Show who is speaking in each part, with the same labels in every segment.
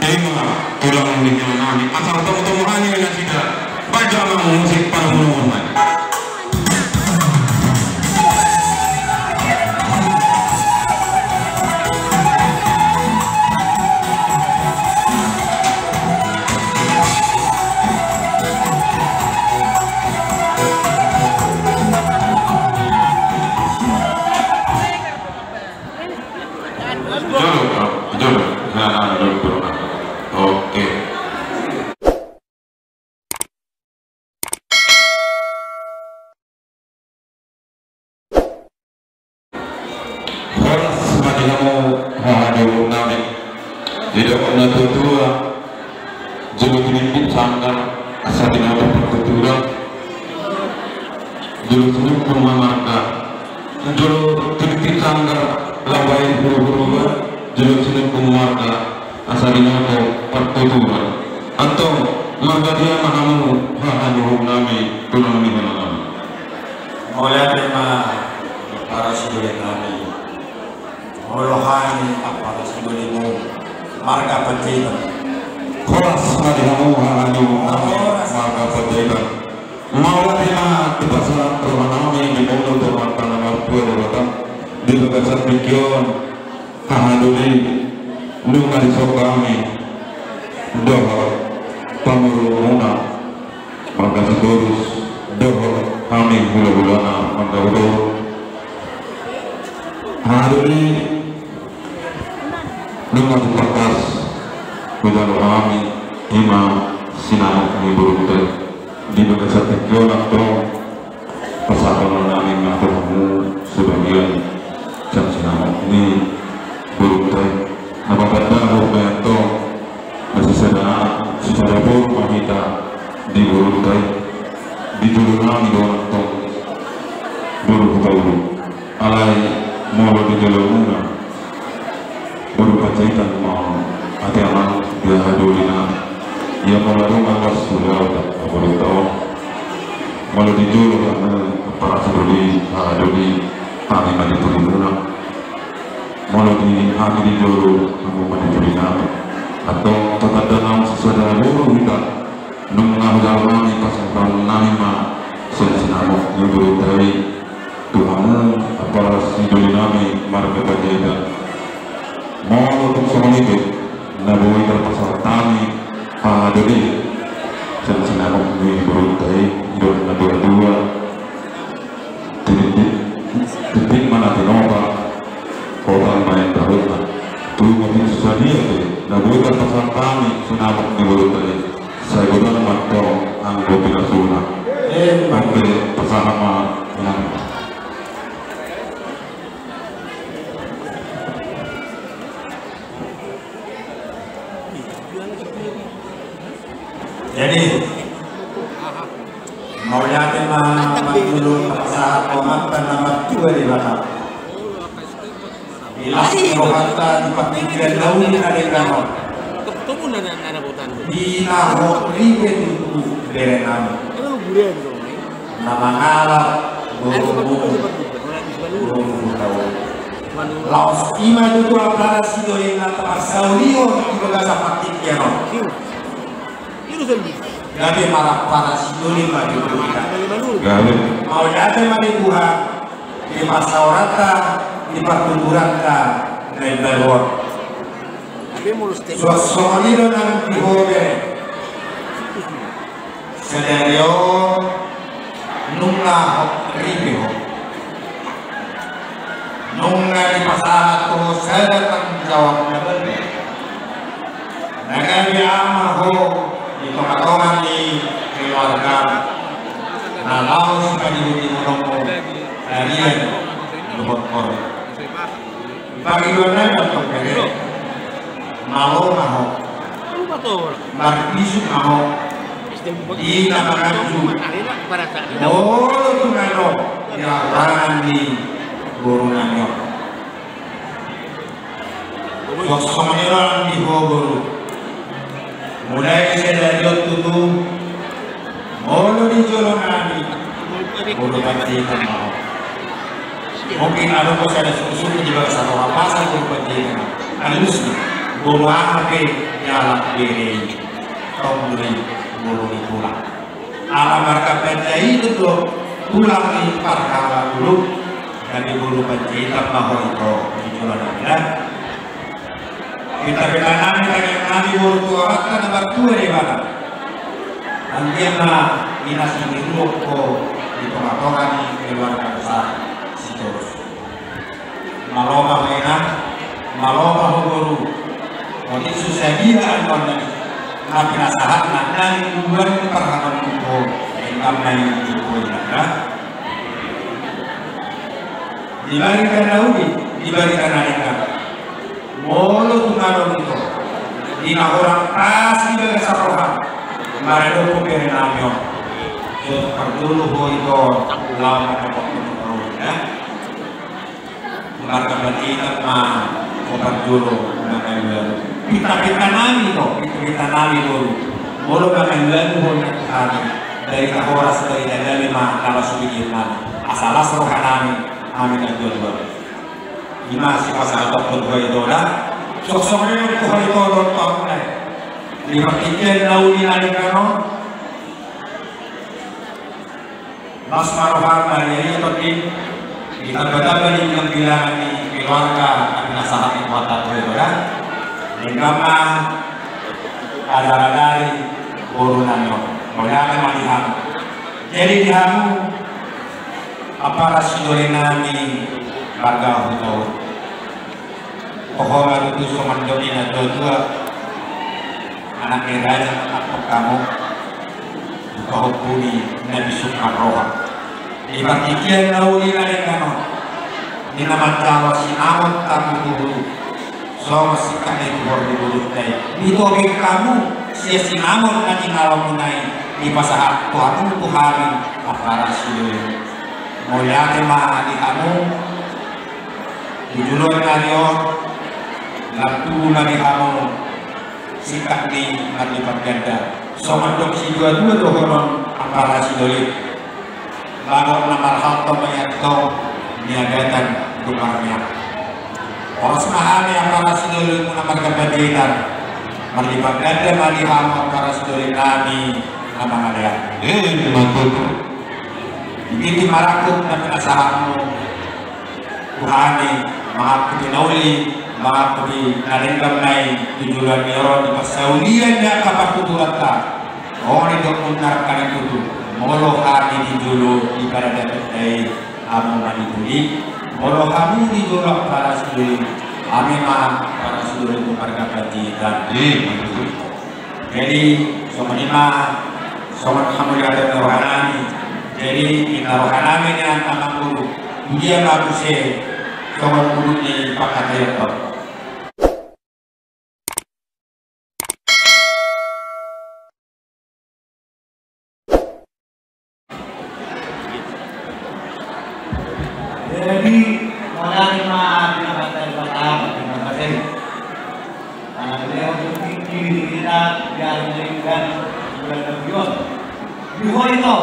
Speaker 1: tema ulang minyak nami asal temu-temuannya yang tidak baca musik para mulai. Oke. Horas madinamu hadu nami tidak pernah tutua julu pemimpin sanggar asal dinama pertutura julu senyum pemamarga julu pemimpin sanggar lawain buru-buru julu senyum pemamarga asal dinama pertutura atau magadia mahamu hadu nami tunami nami
Speaker 2: oleh tema para sudut nami Molohan apa sebelummu marga penting
Speaker 1: Horas madinamu hadu marga penting Maulana kita saat termanami di mulut termatan nomor 2 datang di bagasan pikion hahaduli nunga di sokami doho pamuruna maka sedurus doho kami hula-hulana maka udo hahaduli nunga di bakas kudalo kami imam sinamuk ni burute di bagasan pikion atau pasatono namin ngatumu sebagian jam sinamuk ni burute napaganda ho bento masisana secara buruk pamita di burute di julungan doang to buruk tahu alai molo di julungan buruk kacaitan mau ati aman dia hadulina ia melarung awas sudah buruk tahu malu di julungan para seduli haduli kami mandi tulimuna malu di kami di julu kamu mandi tulimuna atau tetap dalam sesuatu dulu kita nunggu jalan pasang nami ma sensinamo yang berutari Tuhanmu apa sidoli nami marga bajeda mau untuk semua itu nabui terpasar tani hadiri sensinamo yang berutari hidup dua-dua titik mana tinoba orang main tahun tuh mungkin susah dia nabui terpasar tani sinamo yang berutari saya gunakan makro anggo pinasuna anggo bersama yang
Speaker 2: jadi mau yakin mah dulu saat komat nama 2 di belakang ilas rohata di pakiran laun ada kanor di naho riben itu berenam nama Arab burung tahu laos ima itu apa sih doa nata saurio di bagasa patik ya no gabe marah para sidoli mah itu kita mau jatuh mari buha di masaurata di pertuburanka dari balor Soalnya nanti boleh scenario nunga ribio nunga di pasar tu saya tanggung jawabnya benar. Naga dia mahu di tongkat di keluarga. Nah lalu sudah di menunggu harian berkor. Bagi dua untuk kerja. Mau markisu mau di nama kaju oh tu nano ya rani burunanyo sosoknya di bogor mulai dari tutu mau di jolonani bulu pati mau mungkin ada kos ada susu di bawah satu apa saja pati halus bumahape jalan diri tombri buru pulang ala marka penjai itu pulang di parkala dulu dari buru penjai tambah itu di jualan ya kita nami kami buru tua kan nomor 2 di mana antiana inasi dulu di tengah-tengah di keluarga besar terus maloma mainan maloma guru waktu susah dia anwar nabi nasahat nani bulan perhatian kubo engkau naik kubo ya diberikan Daudi diberikan Alika molo tunalo itu dina orang pasti berkesarohan mereka pemberi namyo jadi perdulu itu lama ya marga batita mah obat dulu mengenai kita nami toh kita nami dulu mulu mengenai dulu hari dari kahoras dari lima kalau sudah nami asal rohan nami amin dan dulu lima si pasal top dua itu dah sok-soknya itu hari itu tahun mulai lima tiga lauli nari kano mas marohan dari itu kita betul-betul yang bilang di keluarga ada sahabat yang watak itu kan lingkama ada dari urunannya mulai melihat jadi dihamu apa rasidori nami warga itu pohon itu cuma domina dua anak raja atau kamu kau puni nabi subhanahu ibatikian lauli nalekano dina mantawa si amot tamu dulu so masih kane dulu dai itu kamu si amot nanti ngalamun nai di pasahat Tuhan Tuhan apa rasul mulia tema di kamu di dulu nadio waktu nadi kamu sikap di nanti berganda so mandok si dua-dua dohonon apa rasul lalu nomor satu menyatu niagatan dumarnya orang semahami yang para sidul nomor kebetulan melibatkan dan maliham para sidul nabi nama ada ini marakut dan penasahanmu Tuhani maaf nauli maaf di nalenggam nai tujuan niro di pasaulian yang kapan tuturata orang itu menarkan itu molo kami di dulu di pada dapat amu manipuli molo kami di dulu para sudut kami mah para sudut itu marga dan jadi somanya somat kamu ada rohani jadi kita rohani yang anak guru dia bagusnya somat guru di pakat itu
Speaker 3: jadi modal maaf dapatkan pertama terima kasih karena beliau berpikir kita biar menjadikan bulan terbion diho itu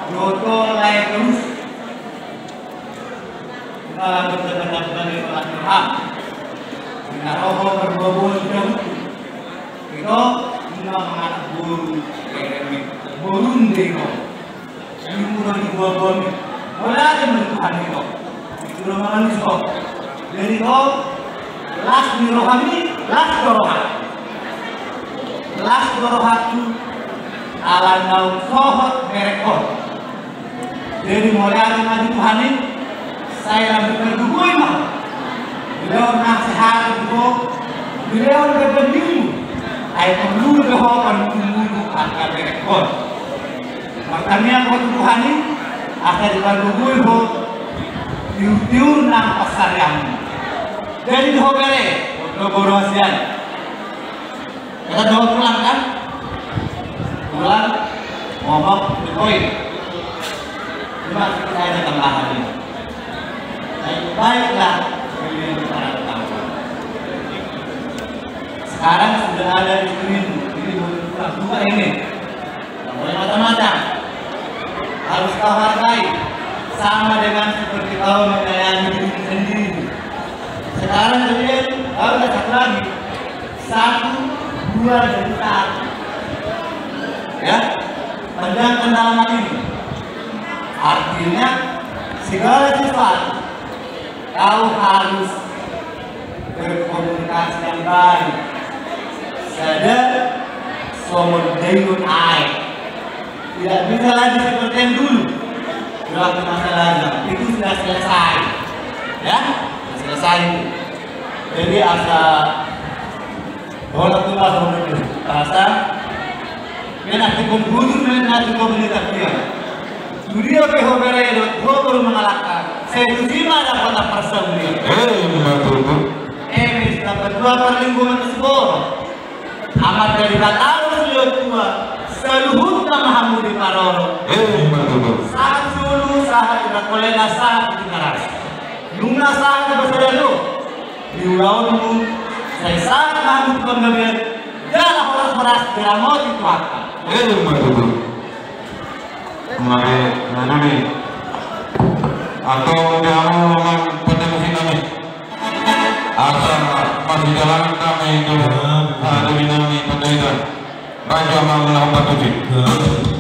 Speaker 3: Yoto layak terus kita benar-benar dari Tuhan kita roho berbohong jauh itu kita menganak guru burung deko ini murah dibuat wala ada Tuhan itu itu manusia jadi itu las di rohani las dorohat itu ala naum sohot merekor jadi mulai ada Tuhan ini saya berdua mah beliau nasihat itu beliau berbanding saya perlu berhokan tunggu angka merekor makanya kalau Tuhan ini akan dibantu ho tiur nang pasar yang jadi ho bere untuk borosian kita doa pulang kan pulang ngomong di poin cuma kita ada tambahan ini baiklah sekarang sudah ada di screen ini dua ini boleh macam-macam harus kau hargai sama dengan seperti kau menyayangi diri sendiri. Sekarang kalian harus satu lagi 1, 2, dan 1. Ya, panjangkan dalam hal ini. Artinya segala sesuatu kau harus berkomunikasi yang baik. Sadar, somon dengan air. Tidak bisa lagi seperti yang dulu. Waktu masa lalu itu sudah selesai, ya, sudah selesai itu. Jadi asa orang tua orang asa, kan aku kumpul dengan aku komunitas dia. Dunia kehobera itu baru mengalahkan. Saya itu lima dapat persen dia. Dapat 2 perlingkungan tersebut. Amat dari batalo sudah tua. Seluhut nama hamu di paroro. Saat dulu saat tidak boleh nasah di keras. Nungna saat bersama lu. Di ulaumu saya saat kamu pengambil. Jangan harus meras beramot itu apa.
Speaker 1: Mengenai atau kamu memang pendemusin kami asal masih jalan kami itu ada dinami pendaidan Raja Mangla 47.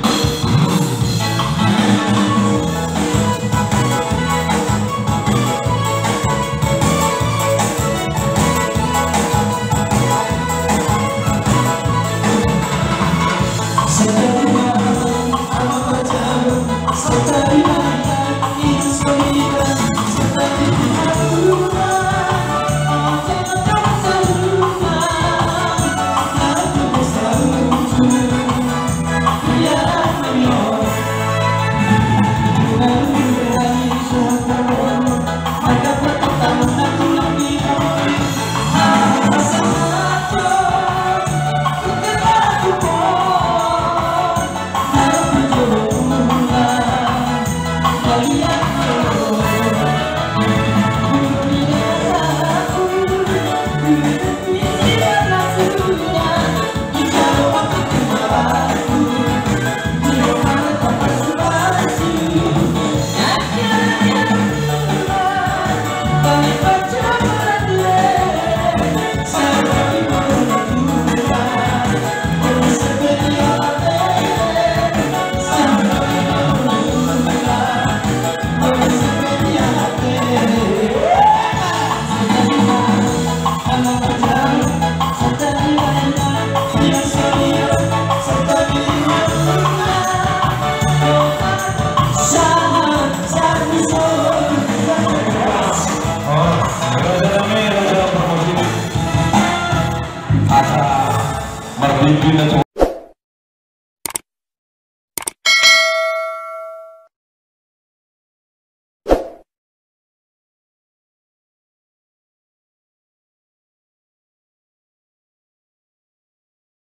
Speaker 1: Merdeka